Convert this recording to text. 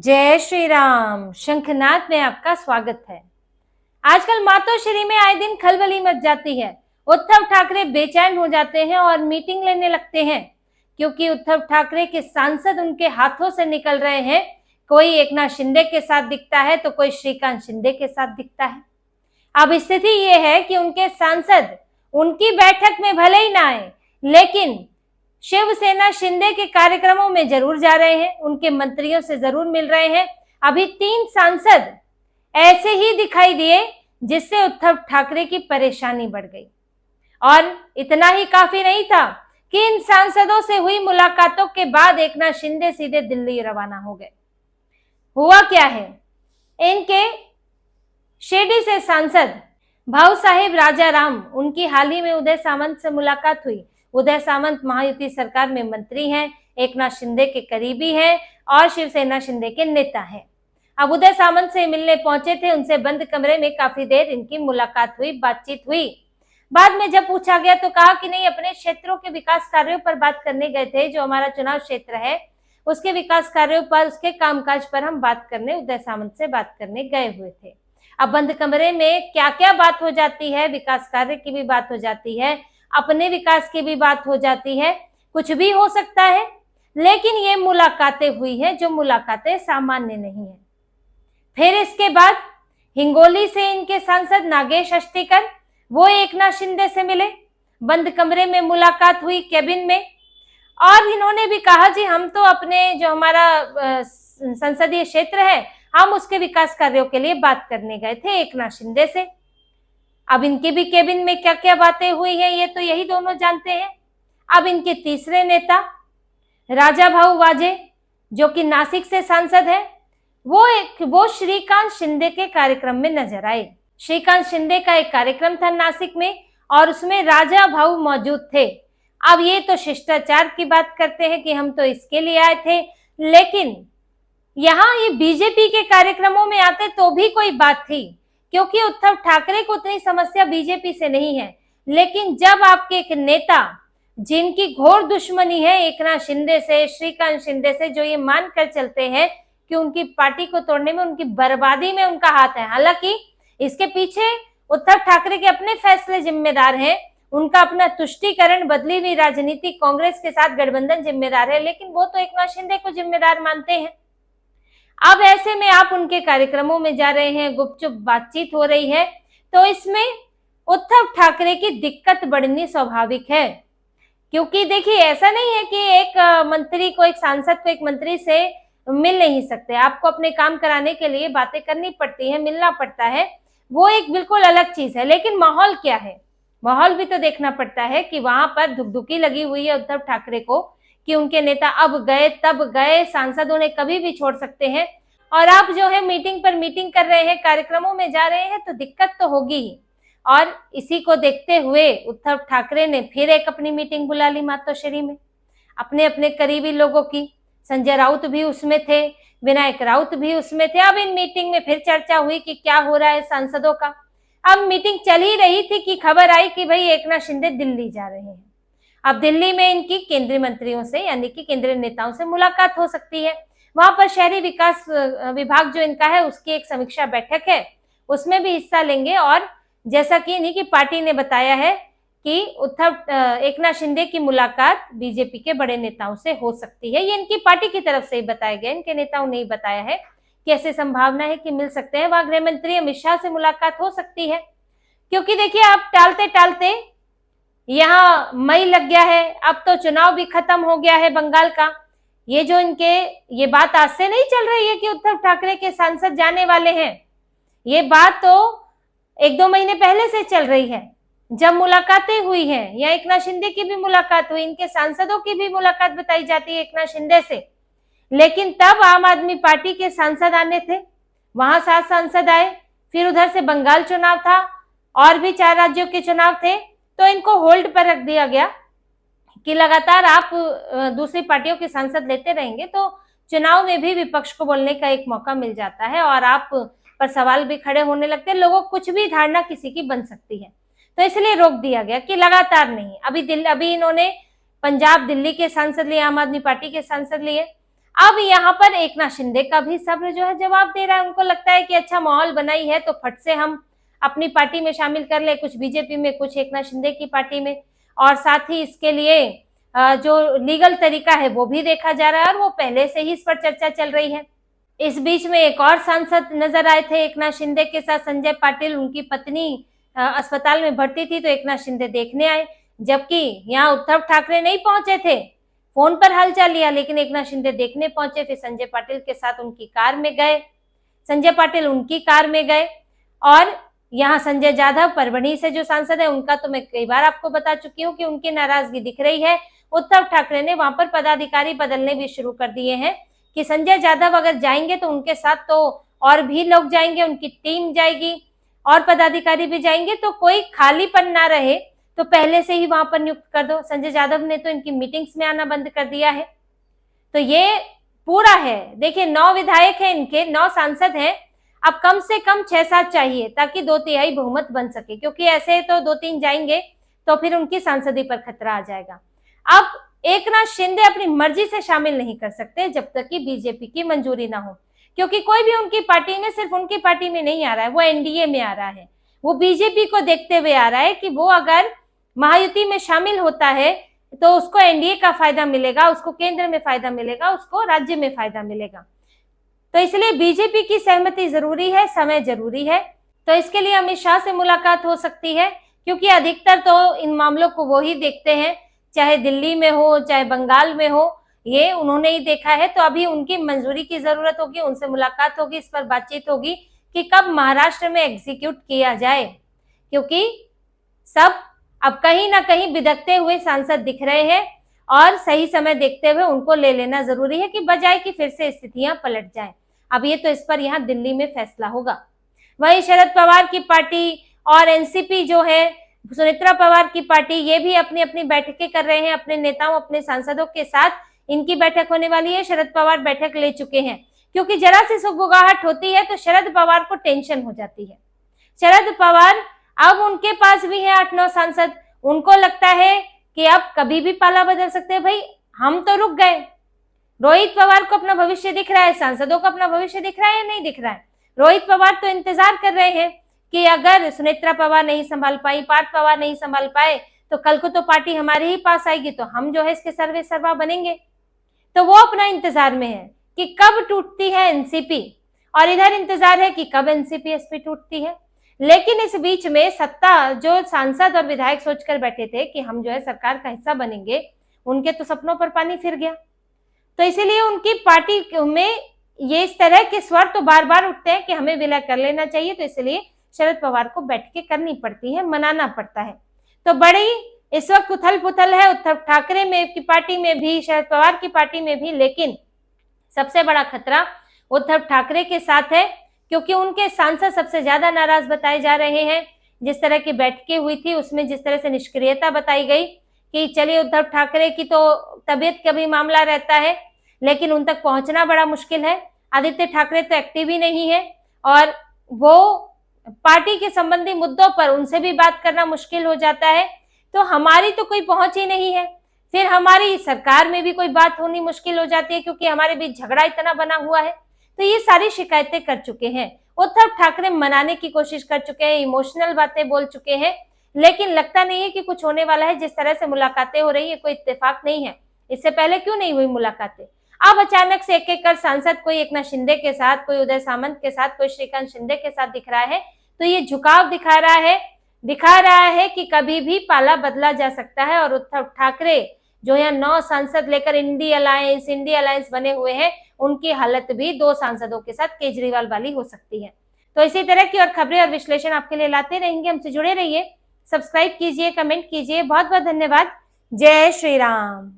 जय श्री राम। शंखनाद में आपका स्वागत है। आजकल मातोश्री में आए दिन खलबली मच जाती है। उद्धव ठाकरे बेचैन हो जाते हैं और मीटिंग लेने लगते हैं क्योंकि उद्धव ठाकरे के सांसद उनके हाथों से निकल रहे हैं। कोई एकनाथ शिंदे के साथ दिखता है तो कोई श्रीकांत शिंदे के साथ दिखता है। अब स्थिति ये है कि उनके सांसद उनकी बैठक में भले ही ना आए, लेकिन शिवसेना शिंदे के कार्यक्रमों में जरूर जा रहे हैं, उनके मंत्रियों से जरूर मिल रहे हैं। अभी 3 सांसद ऐसे ही दिखाई दिए जिससे उद्धव ठाकरे की परेशानी बढ़ गई। और इतना ही काफी नहीं था कि इन सांसदों से हुई मुलाकातों के बाद एकनाथ शिंदे सीधे दिल्ली रवाना हो गए। हुआ क्या है, इनके शिरडी से सांसद भाऊ साहेब राजाराम, उनकी हाल ही में उदय सामंत से मुलाकात हुई। उदय सामंत महायुति सरकार में मंत्री हैं, एकनाथ शिंदे के करीबी हैं और शिवसेना शिंदे के नेता हैं। अब उदय सामंत से मिलने पहुंचे थे, उनसे बंद कमरे में काफी देर इनकी मुलाकात हुई, बातचीत हुई। बाद में जब पूछा गया तो कहा कि नहीं, अपने क्षेत्रों के विकास कार्यों पर बात करने गए थे। जो हमारा चुनाव क्षेत्र है उसके विकास कार्यों पर, उसके कामकाज पर हम बात करने उदय सामंत से बात करने गए हुए थे। अब बंद कमरे में क्या क्या बात हो जाती है, विकास कार्य की भी बात हो जाती है, अपने विकास की भी बात हो जाती है, कुछ भी हो सकता है। लेकिन ये मुलाकातें हुई हैं जो मुलाकातें सामान्य नहीं है। फिर इसके बाद हिंगोली से इनके सांसद नागेश अष्टिकर, वो एकनाथ शिंदे से मिले, बंद कमरे में मुलाकात हुई केबिन में। और इन्होंने भी कहा जी हम तो अपने जो हमारा संसदीय क्षेत्र है, हम उसके विकास कार्यों के लिए बात करने गए थे एकनाथ शिंदे से। अब इनके भी केबिन में क्या क्या बातें हुई है ये तो यही दोनों जानते हैं। अब इनके तीसरे नेता राजा भाऊ वाजे, जो कि नासिक से सांसद है, वो श्रीकांत शिंदे के कार्यक्रम में नजर आए। श्रीकांत शिंदे का एक कार्यक्रम था नासिक में और उसमें राजा भाऊ मौजूद थे। अब ये तो शिष्टाचार की बात करते हैं कि हम तो इसके लिए आए थे, लेकिन यहाँ ये बीजेपी के कार्यक्रमों में आते तो भी कोई बात थी, क्योंकि उद्धव ठाकरे को उतनी समस्या बीजेपी से नहीं है। लेकिन जब आपके एक नेता जिनकी घोर दुश्मनी है एकनाथ शिंदे से, श्रीकांत शिंदे से, जो ये मानकर चलते हैं कि उनकी पार्टी को तोड़ने में, उनकी बर्बादी में उनका हाथ है, हालांकि इसके पीछे उद्धव ठाकरे के अपने फैसले जिम्मेदार हैं, उनका अपना तुष्टीकरण, बदली हुई राजनीति, कांग्रेस के साथ गठबंधन जिम्मेदार है, लेकिन वो तो एकनाथ शिंदे को जिम्मेदार मानते हैं। अब ऐसे में आप उनके कार्यक्रमों में जा रहे हैं, गुपचुप बातचीत हो रही है, तो इसमें उद्धव ठाकरे की दिक्कत बढ़नी स्वाभाविक है। क्योंकि देखिए, ऐसा नहीं है कि एक मंत्री को, एक सांसद को एक मंत्री से मिल नहीं सकते। आपको अपने काम कराने के लिए बातें करनी पड़ती है, मिलना पड़ता है, वो एक बिल्कुल अलग चीज है। लेकिन माहौल क्या है, माहौल भी तो देखना पड़ता है कि वहां पर धुकधुकी लगी हुई है उद्धव ठाकरे को कि उनके नेता अब गए तब गए, सांसद उन्हें कभी भी छोड़ सकते हैं। और आप जो है मीटिंग पर मीटिंग कर रहे हैं, कार्यक्रमों में जा रहे हैं, तो दिक्कत तो होगी ही। और इसी को देखते हुए उद्धव ठाकरे ने फिर एक अपनी मीटिंग बुला ली मातोश्री में, अपने अपने करीबी लोगों की। संजय राउत भी उसमें थे, विनायक राउत भी उसमें थे। अब इन मीटिंग में फिर चर्चा हुई कि क्या हो रहा है सांसदों का। अब मीटिंग चल ही रही थी कि खबर आई कि भाई एकनाथ शिंदे दिल्ली जा रहे हैं। अब दिल्ली में इनकी केंद्रीय मंत्रियों से, यानी कि केंद्रीय नेताओं से मुलाकात हो सकती है। वहां पर शहरी विकास विभाग जो इनका है उसकी एक समीक्षा बैठक है, उसमें भी हिस्सा लेंगे। और जैसा कि इन्हीं की पार्टी ने बताया है कि एकनाथ शिंदे की मुलाकात बीजेपी के बड़े नेताओं से हो सकती है। ये इनकी पार्टी की तरफ से ही बताया गया, इनके नेताओं ने ही बताया है कि ऐसी संभावना है कि मिल सकते हैं। वहां गृह मंत्री अमित शाह से मुलाकात हो सकती है, क्योंकि देखिए आप टालते टालते यहाँ मई लग गया है, अब तो चुनाव भी खत्म हो गया है बंगाल का। ये जो ये बात आज से नहीं चल रही है कि उद्धव ठाकरे के सांसद जाने वाले हैं, ये बात तो 1-2 महीने पहले से चल रही है, जब मुलाकातें हुई हैं। या एकनाथ शिंदे की भी मुलाकात हुई, इनके सांसदों की भी मुलाकात बताई जाती है एकनाथ शिंदे से। लेकिन तब आम आदमी पार्टी के सांसद आने थे, वहां 7 सांसद आए, फिर उधर से बंगाल चुनाव था और भी 4 राज्यों के चुनाव थे, तो इनको होल्ड पर रख दिया गया कि लगातार आप दूसरी पार्टियों के सांसद लेते रहेंगे तो चुनाव में भी विपक्ष को बोलने का एक मौका मिल जाता है और आप पर सवाल भी खड़े होने लगते हैं, लोगों को कुछ भी धारणा किसी की बन सकती है। तो इसलिए रोक दिया गया कि लगातार नहीं। अभी इन्होंने पंजाब, दिल्ली के सांसद लिए, आम आदमी पार्टी के सांसद लिए। अब यहाँ पर एकनाथ शिंदे का भी सब्र जो है जवाब दे रहा है। उनको लगता है कि अच्छा माहौल बनाई है तो फट से हम अपनी पार्टी में शामिल कर ले, कुछ बीजेपी में, कुछ एकनाथ शिंदे की पार्टी में, और साथ ही इसके लिए जो लीगल तरीका है वो भी देखा जा रहा है, और वो पहले से ही इस पर चर्चा चल रही है। इस बीच में एक और सांसद नजर आए थे एकनाथ शिंदे के साथ, संजय पाटिल। उनकी पत्नी अस्पताल में भर्ती थी तो एकनाथ शिंदे देखने आए, जबकि यहाँ उद्धव ठाकरे नहीं पहुंचे थे, फोन पर हालचाल लिया, लेकिन एकनाथ शिंदे देखने पहुंचे। फिर संजय पाटिल के साथ उनकी कार में गए, संजय पाटिल उनकी कार में गए। और यहाँ संजय जाधव परभणी से जो सांसद है, उनका तो मैं कई बार आपको बता चुकी हूँ कि उनकी नाराजगी दिख रही है। उद्धव ठाकरे ने वहां पर पदाधिकारी बदलने भी शुरू कर दिए हैं कि संजय जाधव अगर जाएंगे तो उनके साथ तो और भी लोग जाएंगे, उनकी टीम जाएगी और पदाधिकारी भी जाएंगे, तो कोई खालीपन ना रहे तो पहले से ही वहां पर नियुक्त कर दो। संजय जाधव ने तो इनकी मीटिंग्स में आना बंद कर दिया है। तो ये पूरा है, देखिए 9 विधायक हैं इनके, 9 सांसद हैं। अब कम से कम 6-7 चाहिए ताकि 2/3 बहुमत बन सके, क्योंकि ऐसे तो 2-3 जाएंगे तो फिर उनकी सांसदी पर खतरा आ जाएगा। अब एकनाथ शिंदे अपनी मर्जी से शामिल नहीं कर सकते जब तक कि बीजेपी की मंजूरी ना हो, क्योंकि कोई भी उनकी पार्टी में, सिर्फ उनकी पार्टी में नहीं आ रहा है, वो एनडीए में आ रहा है। वो बीजेपी को देखते हुए आ रहा है कि वो अगर महायुति में शामिल होता है तो उसको एनडीए का फायदा मिलेगा, उसको केंद्र में फायदा मिलेगा, उसको राज्य में फायदा मिलेगा। तो इसलिए बीजेपी की सहमति जरूरी है, समय जरूरी है। तो इसके लिए अमित शाह से मुलाकात हो सकती है, क्योंकि अधिकतर तो इन मामलों को वो ही देखते हैं, चाहे दिल्ली में हो चाहे बंगाल में हो, ये उन्होंने ही देखा है। तो अभी उनकी मंजूरी की जरूरत होगी, उनसे मुलाकात होगी, इस पर बातचीत होगी कि कब महाराष्ट्र में एग्जीक्यूट किया जाए, क्योंकि सब अब कहीं ना कहीं बिदकते हुए सांसद दिख रहे हैं और सही समय देखते हुए उनको ले लेना जरूरी है कि बजाय कि फिर से स्थितियां पलट जाएं। अब ये तो इस पर यहाँ दिल्ली में फैसला होगा। वही शरद पवार की पार्टी और एनसीपी जो है, सुनेत्रा पवार की पार्टी, ये भी अपनी अपनी बैठकें कर रहे हैं अपने नेताओं, अपने सांसदों के साथ। इनकी बैठक होने वाली है, शरद पवार बैठक ले चुके हैं, क्योंकि जरा सी सुगबुगाहट होती है तो शरद पवार को टेंशन हो जाती है। शरद पवार अब उनके पास भी है 8-9 सांसद, उनको लगता है कि अब कभी भी पाला बदल सकते हैं। भाई हम तो रुक गए, रोहित पवार को अपना भविष्य दिख रहा है, सांसदों को अपना भविष्य दिख रहा है या नहीं दिख रहा है? रोहित पवार तो इंतजार कर रहे हैं कि अगर सुनेत्रा पवार नहीं संभाल पाई, पार्थ पवार नहीं संभाल पाए, तो कल को तो पार्टी हमारे ही पास आएगी, तो हम जो है इसके सर्वे सर्वा बनेंगे। तो वो अपना इंतजार में है कि कब टूटती है एनसीपी, और इधर इंतजार है कि कब एनसीपी एसपी टूटती है। लेकिन इस बीच में सत्ता, जो सांसद और विधायक सोचकर बैठे थे कि हम जो है सरकार का हिस्सा बनेंगे, उनके तो सपनों पर पानी फिर गया। तो इसीलिए उनकी पार्टी में ये इस तरह के स्वर तो बार बार उठते हैं कि हमें विलय कर लेना चाहिए। तो इसलिए शरद पवार को बैठकें करनी पड़ती है, मनाना पड़ता है। तो बड़ी इस वक्त उथल पुथल है उद्धव ठाकरे में की पार्टी में भी, शरद पवार की पार्टी में भी। लेकिन सबसे बड़ा खतरा उद्धव ठाकरे के साथ है, क्योंकि उनके सांसद सबसे ज्यादा नाराज बताए जा रहे हैं। जिस तरह की बैठकें हुई थी उसमें जिस तरह से निष्क्रियता बताई गई कि चलिए उद्धव ठाकरे की तो तबीयत का भी मामला रहता है, लेकिन उन तक पहुंचना बड़ा मुश्किल है। आदित्य ठाकरे तो एक्टिव ही नहीं है, और वो पार्टी के संबंधी मुद्दों पर उनसे भी बात करना मुश्किल हो जाता है। तो हमारी तो कोई पहुंच ही नहीं है, फिर हमारी सरकार में भी कोई बात होनी मुश्किल हो जाती है, क्योंकि हमारे बीच झगड़ा इतना बना हुआ है। तो ये सारी शिकायतें कर चुके हैं उद्धव ठाकरे, मनाने की कोशिश कर चुके हैं, इमोशनल बातें बोल चुके हैं, लेकिन लगता नहीं है कि कुछ होने वाला है। जिस तरह से मुलाकातें हो रही है, कोई इत्तेफाक नहीं है। इससे पहले क्यों नहीं हुई मुलाकातें? अब अचानक से एक एक कर सांसद, कोई एकनाथ शिंदे के साथ, कोई उदय सामंत के साथ, कोई श्रीकांत शिंदे के साथ दिख रहा है। तो ये झुकाव दिखा रहा है कि कभी भी पाला बदला जा सकता है। और उद्धव ठाकरे जो यहाँ 9 सांसद लेकर इंडी अलायंस बने हुए हैं, उनकी हालत भी 2 सांसदों के साथ केजरीवाल वाली हो सकती है। तो इसी तरह की और खबरें और विश्लेषण आपके लिए लाते रहेंगे। हमसे जुड़े रहिए, सब्सक्राइब कीजिए, कमेंट कीजिए। बहुत बहुत धन्यवाद। जय श्री राम।